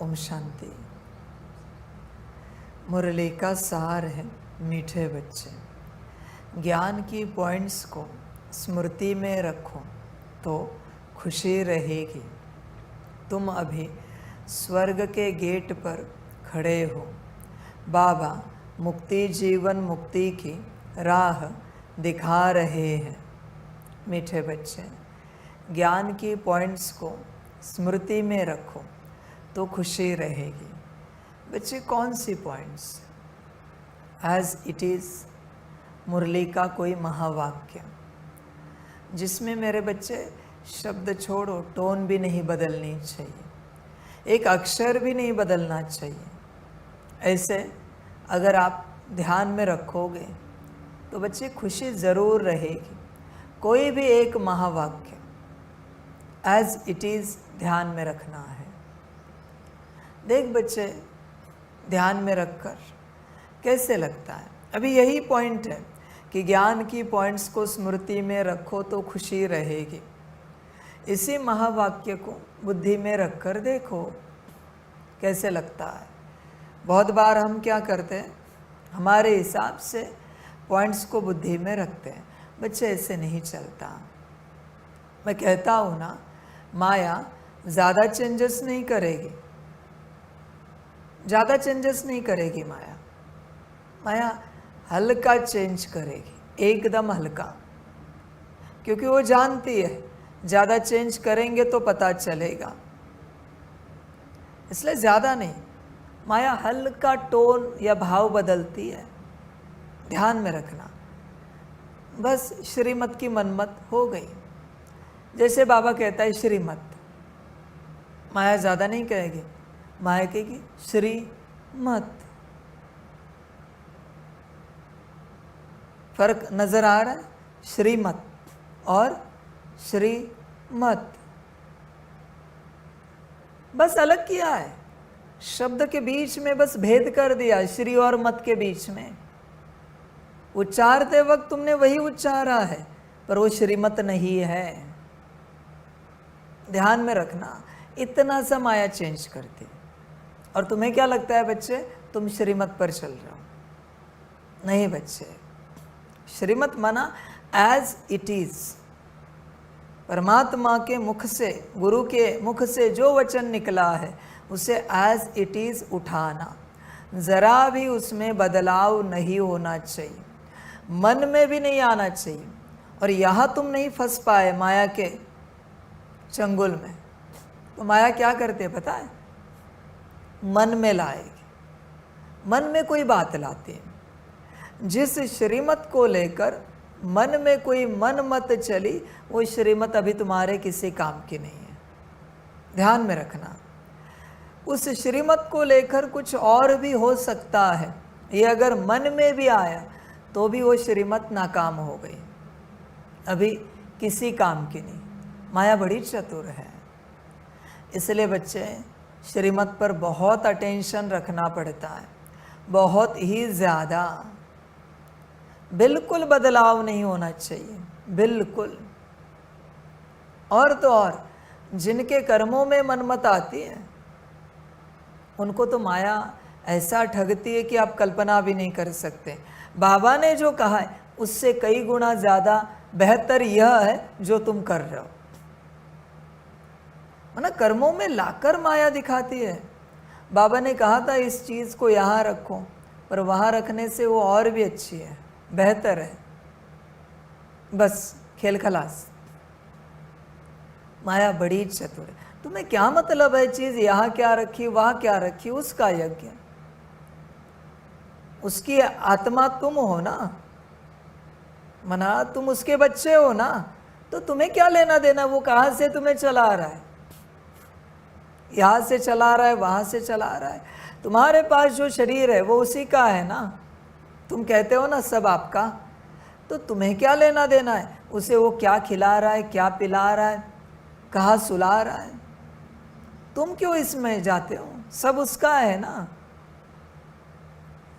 ओम शांति। मुरली का सार है मीठे बच्चे। ज्ञान की पॉइंट्स को स्मृति में रखो तो खुशी रहेगी। तुम अभी स्वर्ग के गेट पर खड़े हो। बाबा मुक्ति जीवन मुक्ति की राह दिखा रहे हैं। मीठे बच्चे, ज्ञान की पॉइंट्स को स्मृति में रखो तो खुशी रहेगी। बच्चे, कौन सी पॉइंट्स? एज इट इज़ मुरली का कोई महावाक्य जिसमें मेरे बच्चे शब्द छोड़ो, टोन भी नहीं बदलनी चाहिए, एक अक्षर भी नहीं बदलना चाहिए। ऐसे अगर आप ध्यान में रखोगे तो बच्चे खुशी ज़रूर रहेगी। कोई भी एक महावाक्य एज इट इज़ ध्यान में रखना है। देख बच्चे, ध्यान में रखकर कैसे लगता है? अभी यही पॉइंट है कि ज्ञान की पॉइंट्स को स्मृति में रखो तो खुशी रहेगी। इसी महावाक्य को बुद्धि में रखकर देखो कैसे लगता है। बहुत बार हम क्या करते हैं, हमारे हिसाब से पॉइंट्स को बुद्धि में रखते हैं। बच्चे, ऐसे नहीं चलता। मैं कहता हूँ ना, माया ज़्यादा चेंजेस नहीं करेगी, ज़्यादा चेंजेस नहीं करेगी। माया हल्का चेंज करेगी, एकदम हल्का, क्योंकि वो जानती है ज़्यादा चेंज करेंगे तो पता चलेगा, इसलिए ज़्यादा नहीं। माया हल्का टोन या भाव बदलती है, ध्यान में रखना। बस श्रीमत की मनमत हो गई। जैसे बाबा कहता है श्रीमत, माया ज़्यादा नहीं कहेगी, माया कहेगी श्रीमत। फर्क नजर आ रहा है? श्रीमत और श्रीमत बस अलग किया है, शब्द के बीच में बस भेद कर दिया, श्री और मत के बीच में। उच्चारते वक्त तुमने वही उच्चारा है, पर वो श्रीमत नहीं है। ध्यान में रखना, इतना सा माया चेंज करती। और तुम्हें क्या लगता है बच्चे, तुम श्रीमत पर चल रहे हो? नहीं बच्चे, श्रीमत माना एज इट इज। परमात्मा के मुख से, गुरु के मुख से जो वचन निकला है उसे एज इट इज उठाना। जरा भी उसमें बदलाव नहीं होना चाहिए, मन में भी नहीं आना चाहिए। और यहाँ तुम नहीं फंस पाए माया के चंगुल में, तो माया क्या करते है पता है? मन में लाएगी, मन में कोई बात लाती है। जिस श्रीमत को लेकर मन में कोई मन मत चली, वो श्रीमत अभी तुम्हारे किसी काम की नहीं है। ध्यान में रखना, उस श्रीमत को लेकर कुछ और भी हो सकता है। ये अगर मन में भी आया तो भी वो श्रीमत नाकाम हो गई, अभी किसी काम की नहीं। माया बड़ी चतुर है, इसलिए बच्चे श्रीमत पर बहुत अटेंशन रखना पड़ता है, बहुत ही ज़्यादा। बिल्कुल बदलाव नहीं होना चाहिए, बिल्कुल। और तो और जिनके कर्मों में मनमत आती है उनको तो माया ऐसा ठगती है कि आप कल्पना भी नहीं कर सकते। बाबा ने जो कहा है उससे कई गुना ज़्यादा बेहतर यह है जो तुम कर रहे हो। ना कर्मों में लाकर माया दिखाती है। बाबा ने कहा था इस चीज़ को यहाँ रखो, पर वहाँ रखने से वो और भी अच्छी है, बेहतर है। बस खेल खलास। माया बड़ी चतुर है। तुम्हें क्या मतलब है चीज़ यहाँ क्या रखी वहाँ क्या रखी, उसका यज्ञ। उसकी आत्मा तुम हो ना, मना तुम उसके बच्चे हो ना, तो तुम्हें क्या लेना देना वो कहाँ से तुम्हें चला रहा है? यहाँ से चला रहा है, वहाँ से चला रहा है। तुम्हारे पास जो शरीर है वो उसी का है ना। तुम कहते हो ना सब आपका, तो तुम्हें क्या लेना देना है उसे? वो क्या खिला रहा है, क्या पिला रहा है, कहाँ सुला रहा है? तुम क्यों इसमें जाते हो? सब उसका है ना।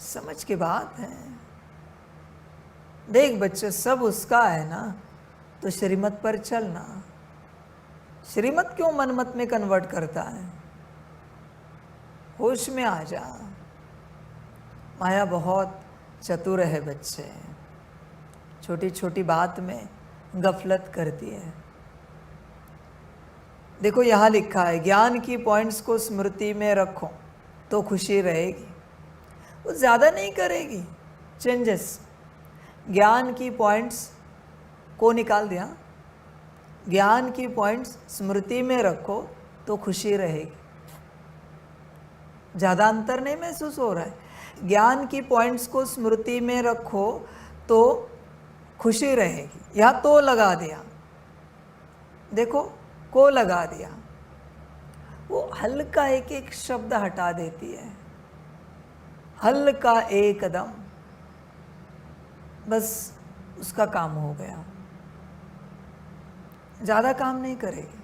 समझ की बात है। देख बच्चे, सब उसका है ना, तो श्रीमत पर चलना। श्रीमत क्यों मनमत में कन्वर्ट करता है? होश में आ जा। माया बहुत चतुर है बच्चे, छोटी छोटी बात में गफलत करती है। देखो यहाँ लिखा है, ज्ञान की पॉइंट्स को स्मृति में रखो तो खुशी रहेगी। वो ज़्यादा नहीं करेगी चेंजेस। ज्ञान की पॉइंट्स को निकाल दिया, ज्ञान की पॉइंट्स स्मृति में रखो तो खुशी रहेगी। ज़्यादा अंतर नहीं महसूस हो रहा है। ज्ञान की पॉइंट्स को स्मृति में रखो तो खुशी रहेगी। यहाँ तो लगा दिया, देखो को लगा दिया, वो हल्का एक एक शब्द हटा देती है, हल्का एकदम, बस उसका काम हो गया। ज़्यादा काम नहीं करेगी।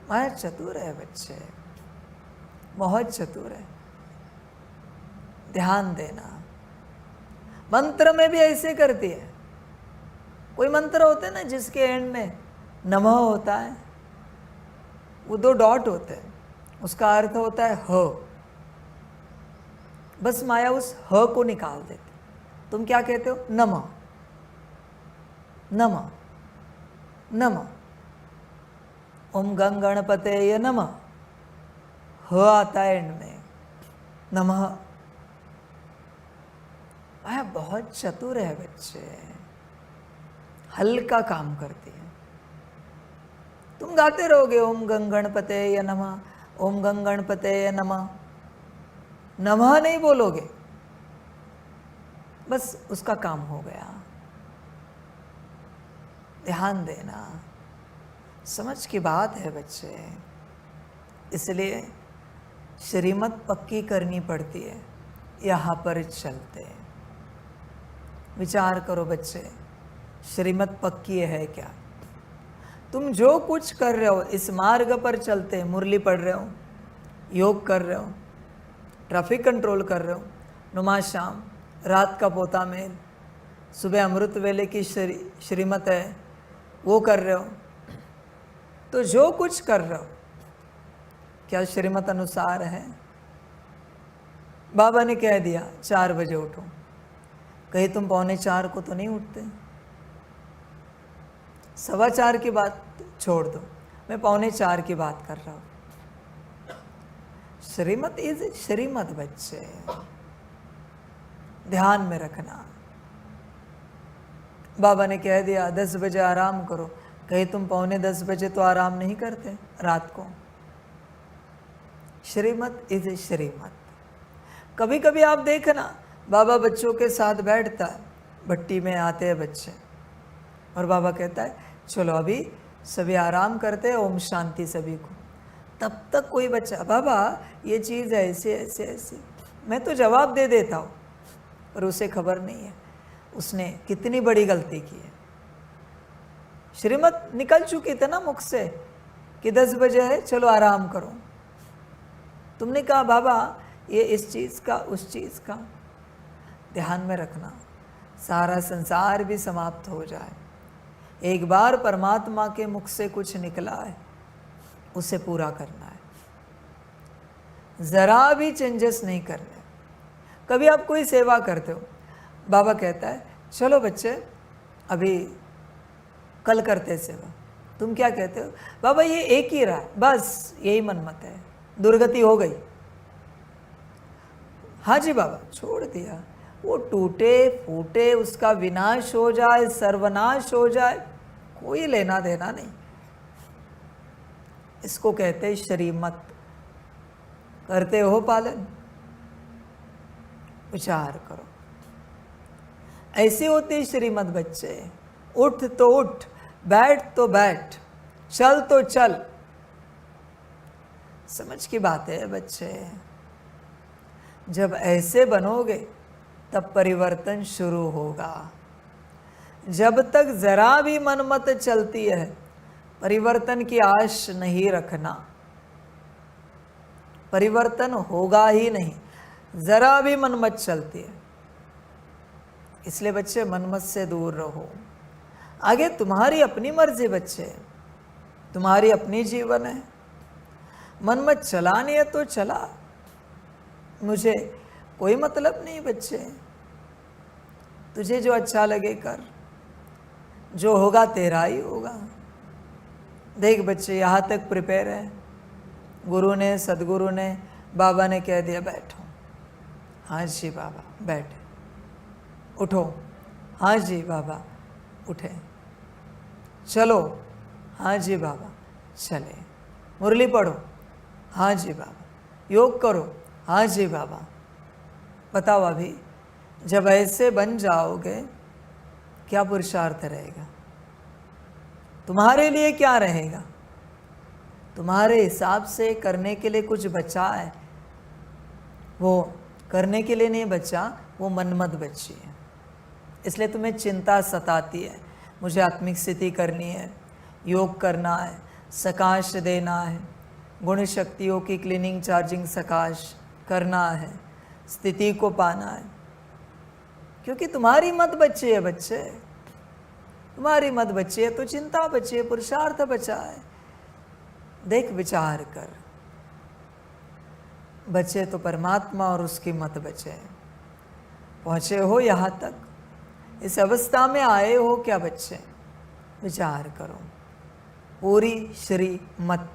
माया चतुर है बच्चे, बहुत चतुर है। ध्यान देना। मंत्र में भी ऐसे करती है। कोई मंत्र होते हैं ना जिसके एंड में नमः होता है, वो 2 डॉट होते हैं, उसका अर्थ होता है ह। बस माया उस ह को निकाल देती। तुम क्या कहते हो? नमः, नमः, नमः। ओम गंग गणपतये नमः, ह आता है एंड में, नमः। माया बहुत चतुर है बच्चे, हल्का काम करती है। तुम गाते रहोगे ओम गंग गणपतये नमः, ओम गंग गणपतये नमः, नमः नहीं बोलोगे, बस उसका काम हो गया। ध्यान देना, समझ की बात है बच्चे। इसलिए श्रीमत पक्की करनी पड़ती है। यहाँ पर चलते विचार करो बच्चे, श्रीमत पक्की है क्या? तुम जो कुछ कर रहे हो इस मार्ग पर चलते, मुरली पढ़ रहे हो, योग कर रहे हो, ट्रैफिक कंट्रोल कर रहे हो, नुमाज शाम, रात का पोता मेल, सुबह अमृत वेले की श्रीमत है वो कर रहे हो, तो जो कुछ कर रहे हो क्या श्रीमत अनुसार है? बाबा ने कह दिया 4 बजे उठो, कहीं तुम 3:45 को तो नहीं उठते? 4:15 की बात छोड़ दो, मैं 3:45 की बात कर रहा हूँ। श्रीमत इज श्रीमत बच्चे, ध्यान में रखना। बाबा ने कह दिया 10 बजे आराम करो, कहीं तुम 9:45 बजे तो आराम नहीं करते रात को? श्रीमत इज श्रीमत। कभी कभी आप देखना, बाबा बच्चों के साथ बैठता है, भट्टी में आते हैं बच्चे और बाबा कहता है चलो अभी सभी आराम करते हैं, ओम शांति सभी को। तब तक कोई बच्चा, बाबा ये चीज़ ऐसे ऐसे ऐसे, मैं तो जवाब दे देता हूँ, पर उसे खबर नहीं है उसने कितनी बड़ी गलती की है। श्रीमत निकल चुकी थी ना मुख से कि 10 बजे है चलो आराम करो। तुमने कहा बाबा ये इस चीज़ का उस चीज़ का। ध्यान में रखना, सारा संसार भी समाप्त हो जाए, एक बार परमात्मा के मुख से कुछ निकला है उसे पूरा करना है, ज़रा भी चेंजेस नहीं करने। कभी आप कोई सेवा करते हो, बाबा कहता है चलो बच्चे अभी कल करते सेवा, तुम क्या कहते हो? बाबा ये एक ही रहा, बस यही मनमत है, दुर्गति हो गई। हाँ जी बाबा, छोड़ दिया, वो टूटे फूटे, उसका विनाश हो जाए, सर्वनाश हो जाए, कोई लेना देना नहीं। इसको कहते हैं श्रीमत। करते हो पालन? विचार करो, ऐसे होते श्रीमत बच्चे। उठ तो उठ, बैठ तो बैठ, चल तो चल। समझ की बात है बच्चे। जब ऐसे बनोगे तब परिवर्तन शुरू होगा। जब तक जरा भी मनमत चलती है, परिवर्तन की आश नहीं रखना, परिवर्तन होगा ही नहीं। जरा भी मनमत चलती है, इसलिए बच्चे मनमत से दूर रहो। आगे तुम्हारी अपनी मर्जी बच्चे, तुम्हारी अपनी जीवन है। मनमत चलानी है तो चला, मुझे कोई मतलब नहीं बच्चे, तुझे जो अच्छा लगे कर, जो होगा तेरा ही होगा। देख बच्चे, यहाँ तक प्रिपेयर है, गुरु ने, सदगुरु ने, बाबा ने कह दिया बैठो, हाँ जी बाबा बैठे, उठो, हाँ जी बाबा उठे, चलो, हाँ जी बाबा चले, मुरली पढ़ो, हाँ जी बाबा, योग करो, हाँ जी बाबा। बताओ अभी जब ऐसे बन जाओगे क्या पुरुषार्थ रहेगा, तुम्हारे लिए क्या रहेगा? तुम्हारे हिसाब से करने के लिए कुछ बचा है? वो करने के लिए नहीं बचा, वो मनमत बची है। इसलिए तुम्हें चिंता सताती है, मुझे आत्मिक स्थिति करनी है, योग करना है, सकाश देना है, गुण शक्तियों की क्लीनिंग चार्जिंग सकाश करना है, स्थिति को पाना है, क्योंकि तुम्हारी मत बची है बच्चे, तुम्हारी मत बची है तो चिंता बची है, पुरुषार्थ बचा है। देख विचार कर, बचे तो परमात्मा और उसकी मत बचे। पहुँचे हो यहाँ तक, इस अवस्था में आए हो क्या बच्चे? विचार करो, पूरी श्री मत।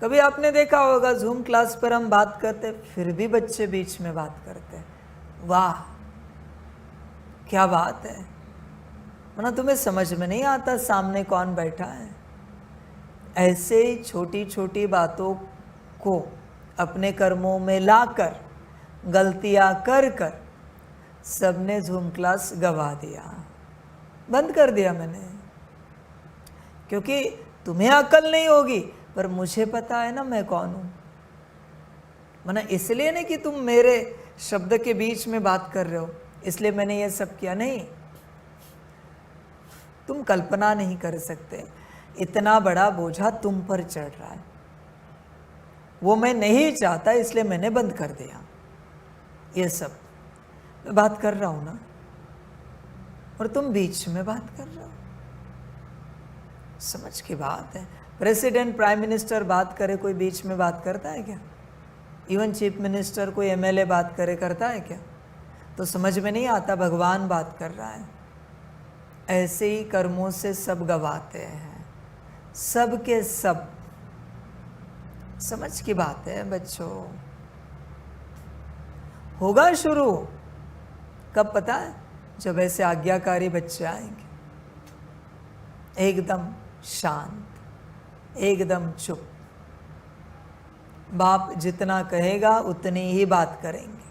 कभी आपने देखा होगा जूम क्लास पर हम बात करते फिर भी बच्चे बीच में बात करते, वाह क्या बात है। वरना तुम्हें समझ में नहीं आता सामने कौन बैठा है। ऐसे ही छोटी छोटी बातों को अपने कर्मों में लाकर, गलतियां कर कर सबने जूम क्लास गवा दिया, बंद कर दिया मैंने, क्योंकि तुम्हें अकल नहीं होगी पर मुझे पता है ना मैं कौन हूं। मना इसलिए नहीं कि तुम मेरे शब्द के बीच में बात कर रहे हो इसलिए मैंने ये सब किया, नहीं। तुम कल्पना नहीं कर सकते इतना बड़ा बोझा तुम पर चढ़ रहा है, वो मैं नहीं चाहता इसलिए मैंने बंद कर दिया। ये सब मैं बात कर रहा हूं ना, और तुम बीच में बात कर रहे हो। समझ की बात है। प्रेसिडेंट, प्राइम मिनिस्टर बात करे, कोई बीच में बात करता है क्या? इवन चीफ मिनिस्टर, कोई एमएलए बात करे, करता है क्या? तो समझ में नहीं आता भगवान बात कर रहा है। ऐसे ही कर्मों से सब गवाते हैं, सब के सब। समझ की बात है बच्चों। होगा शुरू कब पता है? जब ऐसे आज्ञाकारी बच्चे आएंगे, एकदम शांत, एकदम चुप। बाप जितना कहेगा उतनी ही बात करेंगे।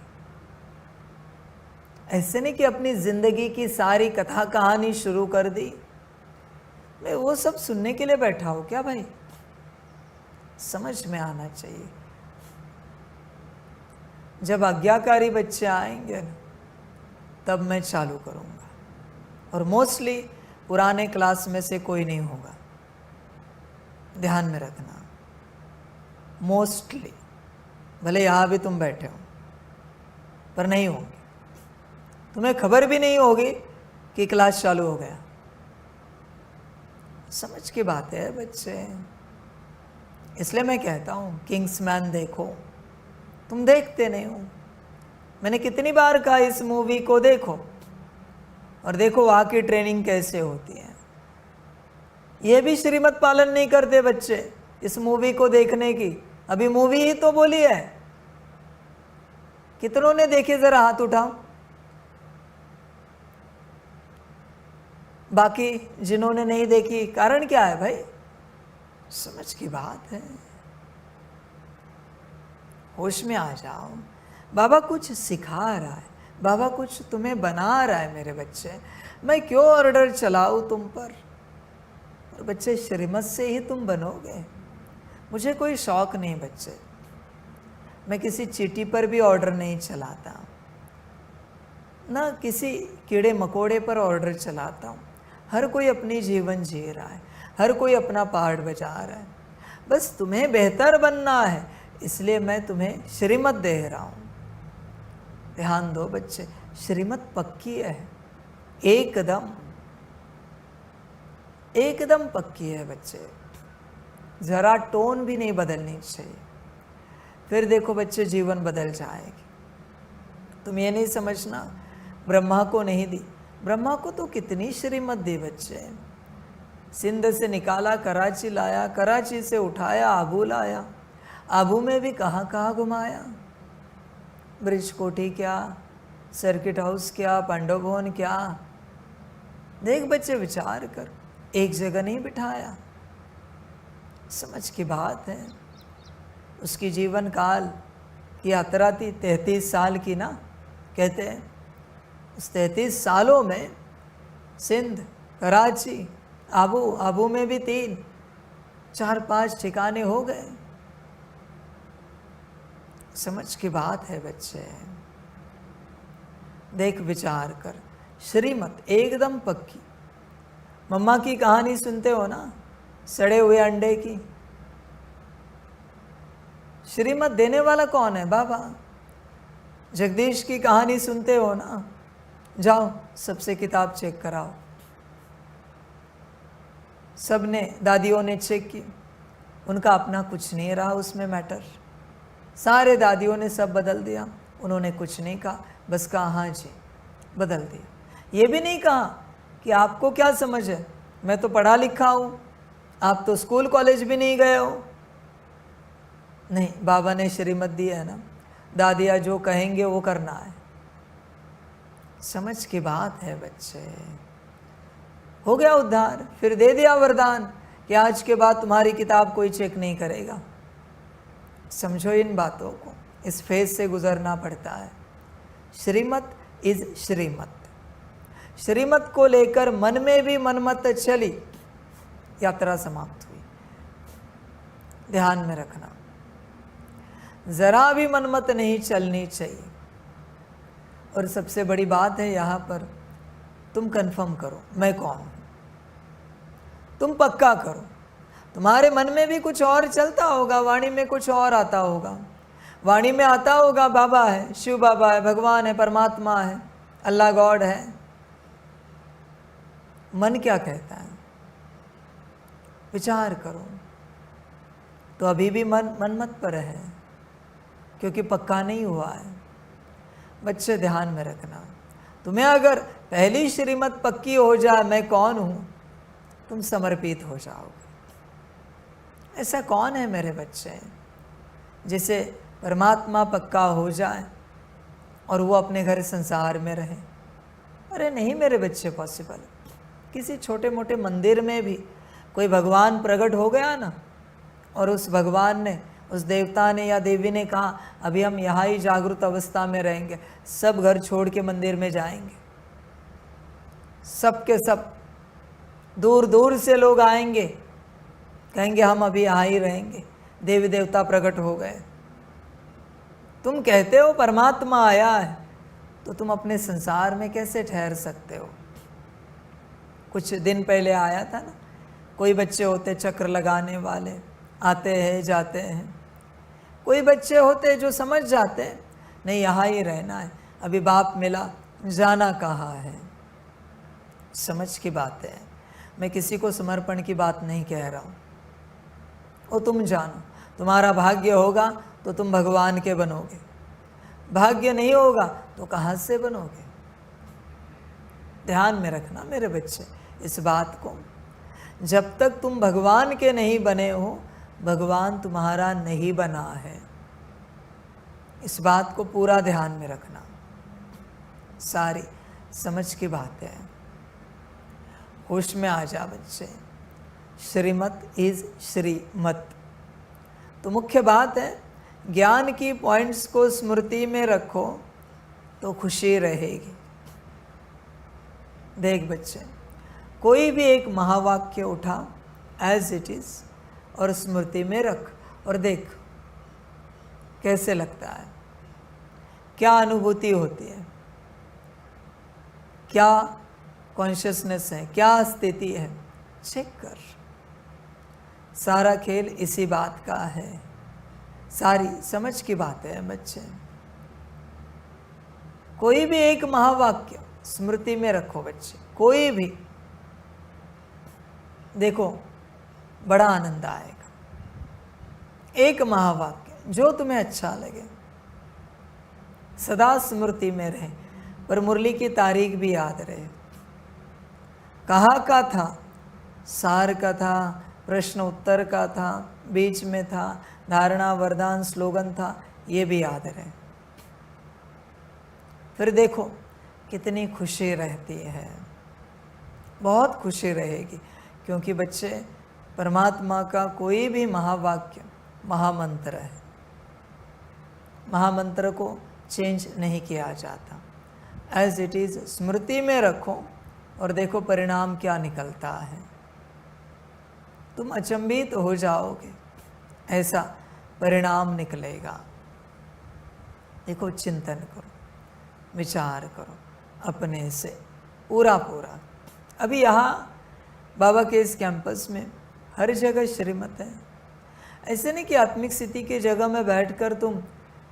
ऐसे नहीं कि अपनी जिंदगी की सारी कथा कहानी शुरू कर दी। मैं वो सब सुनने के लिए बैठा हूं क्या भाई? समझ में आना चाहिए। जब आज्ञाकारी बच्चे आएंगे तब मैं चालू करूंगा, और मोस्टली पुराने क्लास में से कोई नहीं होगा, ध्यान में रखना। मोस्टली, भले यहां भी तुम बैठे हो पर नहीं होंगे, तुम्हें खबर भी नहीं होगी कि क्लास चालू हो गया। समझ की बात है बच्चे। इसलिए मैं कहता हूं किंग्समैन देखो, तुम देखते नहीं हो। मैंने कितनी बार कहा इस मूवी को देखो, और देखो वहां की ट्रेनिंग कैसे होती है। ये भी श्रीमत पालन नहीं करते बच्चे इस मूवी को देखने की। अभी मूवी ही तो बोली है। कितनों ने देखे जरा हाथ उठाओ। बाकी जिन्होंने नहीं देखी, कारण क्या है भाई? समझ की बात है। होश में आ जाओ। बाबा कुछ सिखा रहा है, बाबा कुछ तुम्हें बना रहा है मेरे बच्चे। मैं क्यों ऑर्डर चलाऊं तुम पर? और बच्चे श्रीमत से ही तुम बनोगे। मुझे कोई शौक नहीं बच्चे, मैं किसी चीटी पर भी ऑर्डर नहीं चलाता, ना किसी कीड़े मकोड़े पर ऑर्डर चलाता हूँ। हर कोई अपनी जीवन जी रहा है, हर कोई अपना पार्ट बजा रहा है। बस तुम्हें बेहतर बनना है, इसलिए मैं तुम्हें श्रीमत दे रहा हूँ। ध्यान दो बच्चे, श्रीमत पक्की है, एकदम पक्की है बच्चे। जरा टोन भी नहीं बदलनी चाहिए। फिर देखो बच्चे, जीवन बदल जाएगी। तुम ये नहीं समझना ब्रह्मा को नहीं दी, ब्रह्मा को तो कितनी श्रीमत दी बच्चे। सिंध से निकाला, कराची लाया, कराची से उठाया, आबू लाया, आबू में भी कहाँ कहाँ घुमाया। ब्रिज कोठी क्या, सर्किट हाउस क्या, पांडव भवन क्या। देख बच्चे, विचार कर, एक जगह नहीं बिठाया। समझ की बात है। उसकी जीवन काल की यात्रा थी 33 साल की ना, कहते हैं। उस 33 सालों में सिंध, कराची, आबू, आबू में भी 3, 4, 5 ठिकाने हो गए। समझ की बात है बच्चे। देख, विचार कर, श्रीमत एकदम पक्की। मम्मा की कहानी सुनते हो ना, सड़े हुए अंडे की। श्रीमत देने वाला कौन है? बाबा। जगदीश की कहानी सुनते हो ना, जाओ सबसे किताब चेक कराओ। सबने, दादियों ने चेक की, उनका अपना कुछ नहीं रहा उसमें मैटर। सारे दादियों ने सब बदल दिया, उन्होंने कुछ नहीं कहा, बस कहा हाँ जी बदल दिया। ये भी नहीं कहा कि आपको क्या समझ है, मैं तो पढ़ा लिखा हूँ, आप तो स्कूल कॉलेज भी नहीं गए हो। नहीं, बाबा ने श्रीमत दी है ना, दादिया जो कहेंगे वो करना है। समझ की बात है बच्चे। हो गया उद्धार, फिर दे दिया वरदान कि आज के बाद तुम्हारी किताब कोई चेक नहीं करेगा। समझो इन बातों को, इस फेज से गुजरना पड़ता है। श्रीमत इज श्रीमत। श्रीमत को लेकर मन में भी मनमत चली, यात्रा समाप्त हुई। ध्यान में रखना, जरा भी मनमत नहीं चलनी चाहिए। और सबसे बड़ी बात है यहाँ पर, तुम कंफर्म करो मैं कौन हूँ। तुम पक्का करो। तुम्हारे मन में भी कुछ और चलता होगा, वाणी में कुछ और आता होगा। वाणी में आता होगा बाबा है, शिव बाबा है, भगवान है, परमात्मा है, अल्लाह गॉड है। मन क्या कहता है? विचार करो। तो अभी भी मन मनमत पर है, क्योंकि पक्का नहीं हुआ है। बच्चे ध्यान में रखना, तुम्हें अगर पहली श्रीमत पक्की हो जाए मैं कौन हूँ, तुम समर्पित हो जाओगे। ऐसा कौन है मेरे बच्चे जिसे परमात्मा पक्का हो जाए और वो अपने घर संसार में रहे? अरे नहीं मेरे बच्चे, पॉसिबल। किसी छोटे मोटे मंदिर में भी कोई भगवान प्रकट हो गया ना, और उस भगवान ने, उस देवता ने या देवी ने कहा अभी हम यहाँ ही जागृत अवस्था में रहेंगे, सब घर छोड़ के मंदिर में जाएंगे। सब के सब दूर दूर से लोग आएंगे, कहेंगे हम अभी यहाँ ही रहेंगे, देवी देवता प्रकट हो गए। तुम कहते हो परमात्मा आया है, तो तुम अपने संसार में कैसे ठहर सकते हो? कुछ दिन पहले आया था ना, कोई बच्चे होते चक्र लगाने वाले, आते हैं जाते हैं। कोई बच्चे होते जो समझ जाते हैं नहीं यहाँ ही रहना है, अभी बाप मिला, जाना कहाँ है। समझ की बात है। मैं किसी को समर्पण की बात नहीं कह रहा हूँ, वो तुम जानो। तुम्हारा भाग्य होगा तो तुम भगवान के बनोगे, भाग्य नहीं होगा तो कहाँ से बनोगे? ध्यान में रखना मेरे बच्चे इस बात को। जब तक तुम भगवान के नहीं बने हो, भगवान तुम्हारा नहीं बना है। इस बात को पूरा ध्यान में रखना, सारी समझ की बात है। होश में आ जा बच्चे। श्रीमत इज श्रीमत। तो मुख्य बात है, ज्ञान की पॉइंट्स को स्मृति में रखो तो खुशी रहेगी। देख बच्चे, कोई भी एक महावाक्य उठा एज इट इज और स्मृति में रख, और देख कैसे लगता है, क्या अनुभूति होती है, क्या कॉन्शियसनेस है, क्या स्थिति है, चेक कर। सारा खेल इसी बात का है, सारी समझ की बात है बच्चे। कोई भी एक महावाक्य स्मृति में रखो बच्चे, कोई भी, देखो बड़ा आनंद आएगा। एक महावाक्य जो तुम्हें अच्छा लगे, सदा स्मृति में रहे। पर मुरली की तारीख भी याद रहे। कहाँ का था, सार का था, प्रश्न उत्तर का था, बीच में था, धारणा वरदान स्लोगन था, ये भी याद रहे। फिर देखो कितनी खुशी रहती है, बहुत खुशी रहेगी। क्योंकि बच्चे, परमात्मा का कोई भी महावाक्य महामंत्र है। महामंत्र को चेंज नहीं किया जाता, एज इट इज़ स्मृति में रखो और देखो परिणाम क्या निकलता है। तुम अचंभित हो जाओगे, ऐसा परिणाम निकलेगा। देखो, चिंतन करो, विचार करो अपने से पूरा पूरा। अभी यहाँ बाबा के इस कैंपस में हर जगह श्रीमत है। ऐसे नहीं कि आत्मिक स्थिति की जगह में बैठकर तुम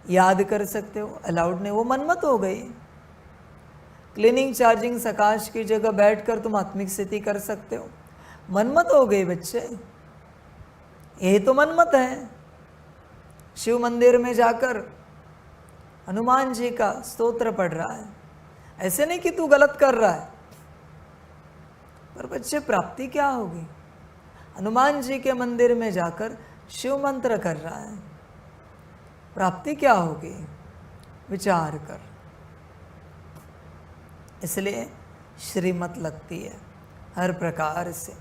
याद कर सकते हो, अलाउड नहीं, वो मनमत हो गई। क्लीनिंग चार्जिंग सकाश की जगह बैठकर तुम आत्मिक स्थिति कर सकते हो, मनमत हो गई बच्चे। यही तो मनमत है। शिव मंदिर में जाकर हनुमान जी का स्तोत्र पढ़ रहा है, ऐसे नहीं कि तू गलत कर रहा है, पर बच्चे प्राप्ति क्या होगी? हनुमान जी के मंदिर में जाकर शिव मंत्र कर रहा है, प्राप्ति क्या होगी? विचार कर। इसलिए श्रीमत लगती है हर प्रकार से।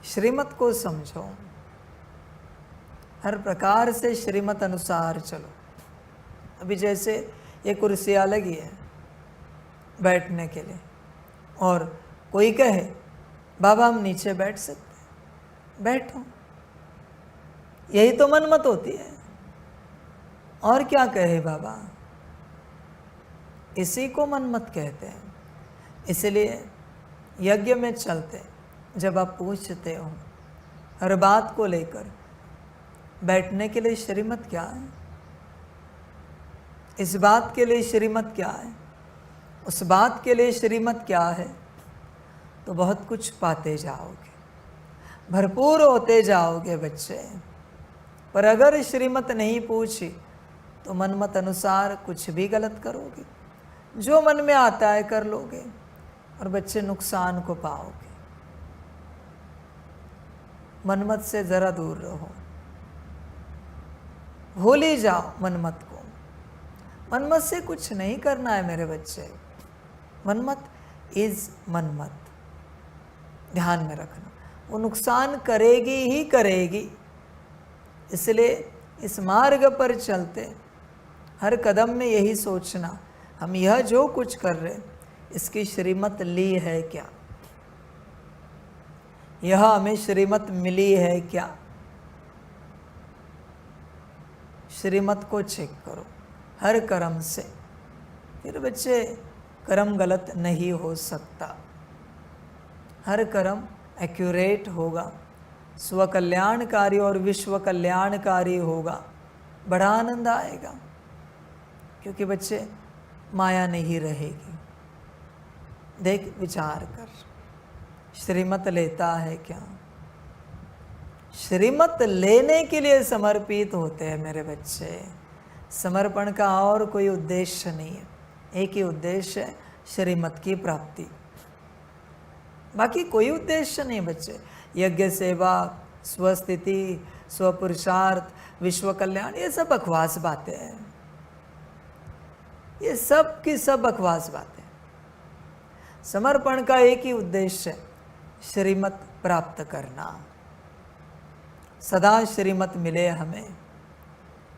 श्रीमत को समझो, हर प्रकार से श्रीमत अनुसार चलो। अभी जैसे ये कुर्सियाँ लगी है बैठने के लिए, और कोई कहे बाबा हम नीचे बैठ सकते हैं, बैठो। यही तो मनमत होती है। और क्या कहे बाबा? इसी को मनमत कहते हैं। इसलिए यज्ञ में चलते, जब आप पूछते हो हर बात को लेकर, बैठने के लिए श्रीमत क्या है, इस बात के लिए श्रीमत क्या है, उस बात के लिए श्रीमत क्या है, तो बहुत कुछ पाते जाओगे, भरपूर होते जाओगे बच्चे। पर अगर श्रीमत नहीं पूछी तो मनमत अनुसार कुछ भी गलत करोगे, जो मन में आता है कर लोगे, और बच्चे नुकसान को पाओगे। मनमत से जरा दूर रहो, भूल ही जाओ मनमत को। मनमत से कुछ नहीं करना है मेरे बच्चे। मनमत इज मनमत, ध्यान में रखना। वो नुकसान करेगी ही करेगी। इसलिए इस मार्ग पर चलते हर कदम में यही सोचना, हम यह जो कुछ कर रहे इसकी श्रीमत ली है क्या, यह हमें श्रीमत मिली है क्या। श्रीमत को चेक करो हर कर्म से, फिर बच्चे कर्म गलत नहीं हो सकता। हर कर्म एक्यूरेट होगा, स्वकल्याणकारी और विश्व कल्याणकारी होगा, बड़ा आनंद आएगा। क्योंकि बच्चे माया नहीं रहेगी। देख, विचार कर, श्रीमत लेता है क्या? श्रीमत लेने के लिए समर्पित होते हैं मेरे बच्चे। समर्पण का और कोई उद्देश्य नहीं है, एक ही उद्देश्य है, श्रीमत की प्राप्ति। बाकी कोई उद्देश्य नहीं बच्चे। यज्ञ सेवा, स्वस्थिति, स्वपुरुषार्थ, विश्व कल्याण, ये सब बकवास बातें हैं। ये सब की सब बकवास बातें। समर्पण का एक ही उद्देश्य है, श्रीमत प्राप्त करना। सदा श्रीमत मिले हमें,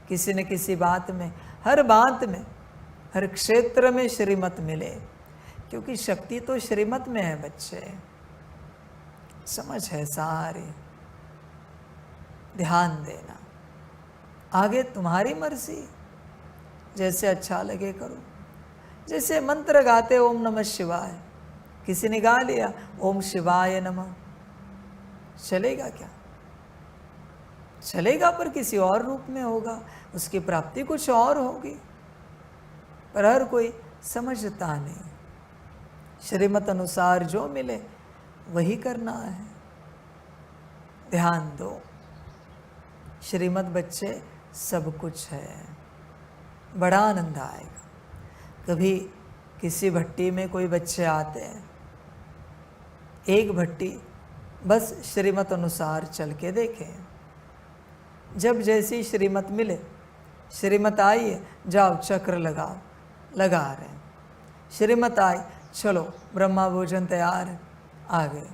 किसी न किसी बात में, हर बात में, हर क्षेत्र में श्रीमत मिले। क्योंकि शक्ति तो श्रीमत में है बच्चे, समझ है सारी। ध्यान देना, आगे तुम्हारी मर्जी, जैसे अच्छा लगे करो। जैसे मंत्र गाते ओम नमः शिवाय, किसी ने गा लिया ओम शिवाय नमः, चलेगा क्या? चलेगा, पर किसी और रूप में होगा, उसकी प्राप्ति कुछ और होगी। पर हर कोई समझता नहीं। श्रीमत अनुसार जो मिले वही करना है। ध्यान दो, श्रीमत बच्चे सब कुछ है, बड़ा आनंद आएगा। कभी किसी भट्टी में कोई बच्चे आते हैं, एक भट्टी बस श्रीमत अनुसार चल के देखें, जब जैसी श्रीमत मिले, श्रीमत आई है जाओ चक्र लगाओ, लगा रहे हैं। श्रीमत आई चलो ब्रह्मा भोजन तैयार है, आ गए।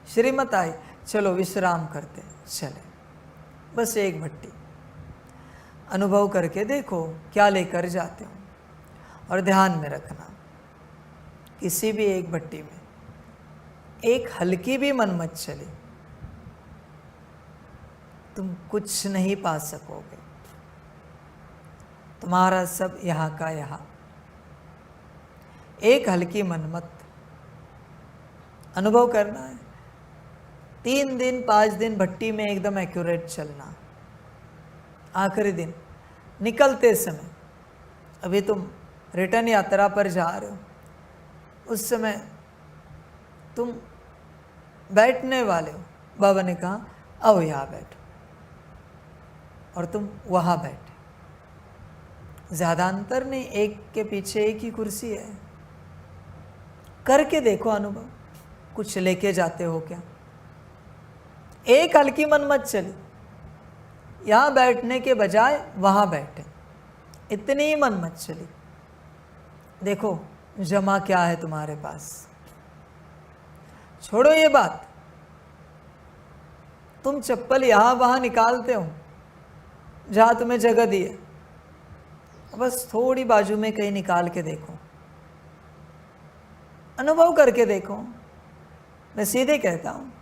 श्रीमत आई चलो विश्राम करते चले। बस एक भट्टी अनुभव करके देखो क्या लेकर जाते हो। और ध्यान में रखना, किसी भी एक भट्टी में एक हल्की भी मन मत चले, तुम कुछ नहीं पा सकोगे। तुम्हारा सब यहाँ का यहाँ। एक हल्की मन मत अनुभव करना है। 3 दिन 5 दिन भट्टी में एकदम एक्यूरेट चलना। आखिरी दिन निकलते समय, अभी तुम रिटर्न यात्रा पर जा रहे हो, उस समय तुम बैठने वाले हो, बाबा ने कहा आओ यहाँ बैठो, और तुम वहाँ बैठे। ज़्यादा अंतर नहीं, एक के पीछे एक ही कुर्सी है। करके देखो अनुभव, कुछ लेके जाते हो क्या? एक हल्की मन मत चली, यहाँ बैठने के बजाय वहाँ बैठे, इतनी ही मन मत चली। देखो जमा क्या है तुम्हारे पास। छोड़ो ये बात, तुम चप्पल यहाँ वहाँ निकालते हो जहाँ तुम्हें जगह दी है, बस थोड़ी बाजू में कहीं निकाल के देखो, अनुभव करके देखो। मैं सीधे कहता हूँ,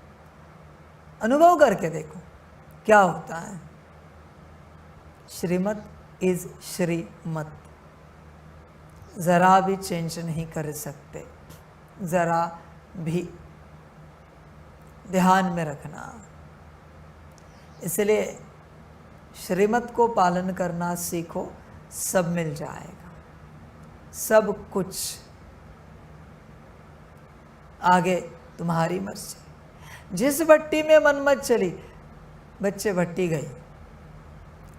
अनुभव करके देखो क्या होता है। श्रीमत इज श्रीमत, ज़रा भी चेंज नहीं कर सकते, ज़रा भी। ध्यान में रखना। इसलिए श्रीमत को पालन करना सीखो, सब मिल जाएगा, सब कुछ। आगे तुम्हारी मर्जी। जिस भट्टी में मन मत चली, बच्चे भट्टी गई,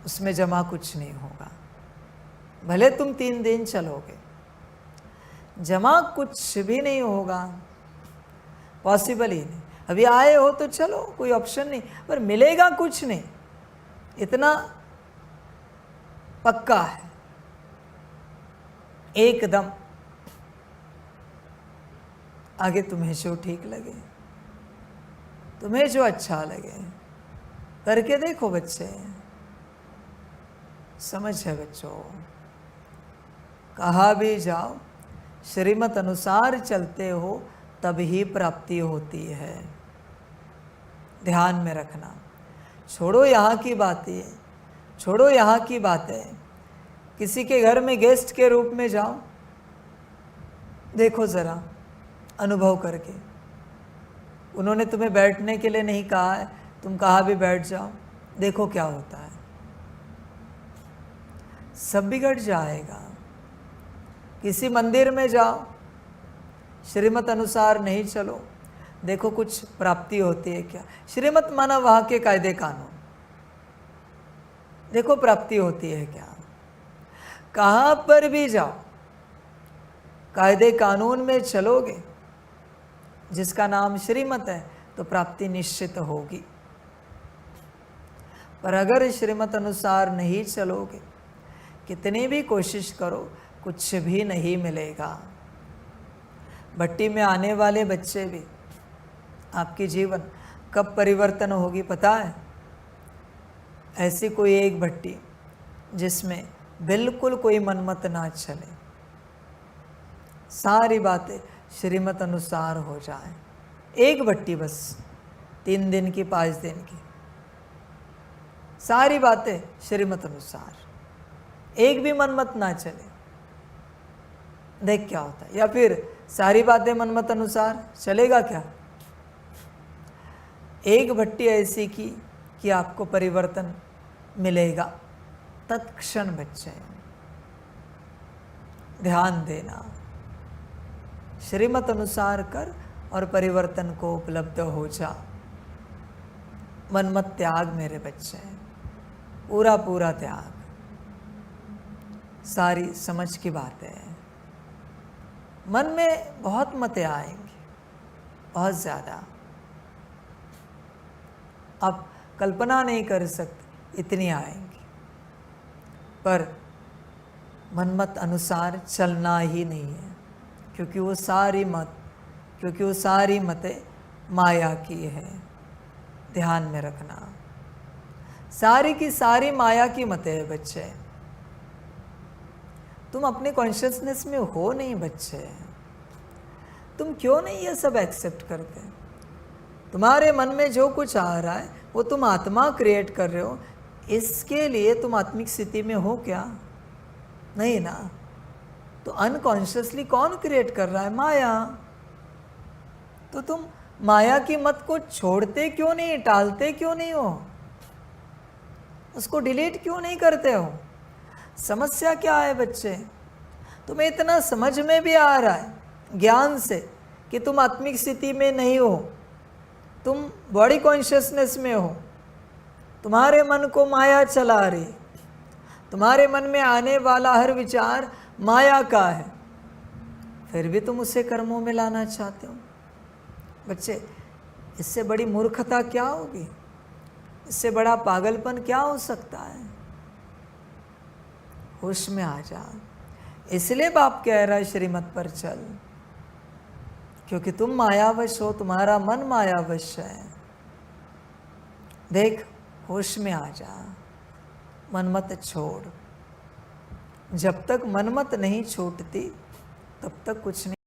उसमें जमा कुछ नहीं होगा। भले तुम 3 दिन चलोगे, जमा कुछ भी नहीं होगा, पॉसिबल ही नहीं। अभी आए हो तो चलो, कोई ऑप्शन नहीं, पर मिलेगा कुछ नहीं, इतना पक्का है एकदम। आगे तुम्हें जो ठीक लगे, तुम्हें जो अच्छा लगे, करके देखो बच्चे। समझ है बच्चों, कहाँ भी जाओ श्रीमत अनुसार चलते हो तभी प्राप्ति होती है। ध्यान में रखना। छोड़ो यहाँ की बातें, छोड़ो यहाँ की बातें। किसी के घर में गेस्ट के रूप में जाओ, देखो ज़रा अनुभव करके। उन्होंने तुम्हें बैठने के लिए नहीं कहा है, तुम कहाँ भी बैठ जाओ, देखो क्या होता है। सब बिगड़ जाएगा। किसी मंदिर में जाओ, श्रीमत अनुसार नहीं चलो, देखो कुछ प्राप्ति होती है क्या। श्रीमत माना वहाँ के कायदे कानून, देखो प्राप्ति होती है क्या। कहाँ पर भी जाओ, कायदे कानून में चलोगे, जिसका नाम श्रीमत है, तो प्राप्ति निश्चित होगी। पर अगर श्रीमत अनुसार नहीं चलोगे, कितनी भी कोशिश करो, कुछ भी नहीं मिलेगा। भट्टी में आने वाले बच्चे भी, आपकी जीवन कब परिवर्तन होगी पता है? ऐसी कोई एक भट्टी जिसमें बिल्कुल कोई मनमत ना चले, सारी बातें श्रीमत अनुसार हो जाए। एक भट्टी बस, 3 दिन की 5 दिन की, सारी बातें श्रीमत अनुसार, एक भी मनमत ना चले, देख क्या होता है। या फिर सारी बातें मनमत अनुसार, चलेगा क्या? एक भट्टी ऐसी की कि आपको परिवर्तन मिलेगा तत्क्षण। बच्चे ध्यान देना, श्रीमत अनुसार कर और परिवर्तन को उपलब्ध हो जा। मनमत त्याग मेरे बच्चे, पूरा पूरा त्याग। सारी समझ की बात है। मन में बहुत मतें आएंगी, बहुत ज़्यादा, आप कल्पना नहीं कर सकते इतनी आएंगी, पर मनमत अनुसार चलना ही नहीं है, क्योंकि वो सारी मतें माया की है। ध्यान में रखना, सारी की सारी माया की मतें है बच्चे। तुम अपने कॉन्शियसनेस में हो नहीं बच्चे, तुम क्यों नहीं ये सब एक्सेप्ट करते? तुम्हारे मन में जो कुछ आ रहा है वो तुम आत्मा क्रिएट कर रहे हो, इसके लिए तुम आत्मिक स्थिति में हो क्या? नहीं ना। तो अनकॉन्शियसली कौन क्रिएट कर रहा है? माया। तो तुम माया की मत को छोड़ते क्यों नहीं, टालते क्यों नहीं हो, उसको डिलीट क्यों नहीं करते हो? समस्या क्या है बच्चे? तुम्हें इतना समझ में भी आ रहा है ज्ञान से कि तुम आत्मिक स्थिति में नहीं हो, तुम बॉडी कॉन्शियसनेस में हो, तुम्हारे मन को माया चला रही, तुम्हारे मन में आने वाला हर विचार माया का है, फिर भी तुम उसे कर्मों में लाना चाहते हो। बच्चे, इससे बड़ी मूर्खता क्या होगी? इससे बड़ा पागलपन क्या हो सकता है? होश में आ जा। इसलिए बाप कह रहा है श्रीमत पर चल, क्योंकि तुम मायावश हो, तुम्हारा मन मायावश है। देख, होश में आ जा, मनमत छोड़। जब तक मनमत नहीं छूटती तब तक कुछ नहीं।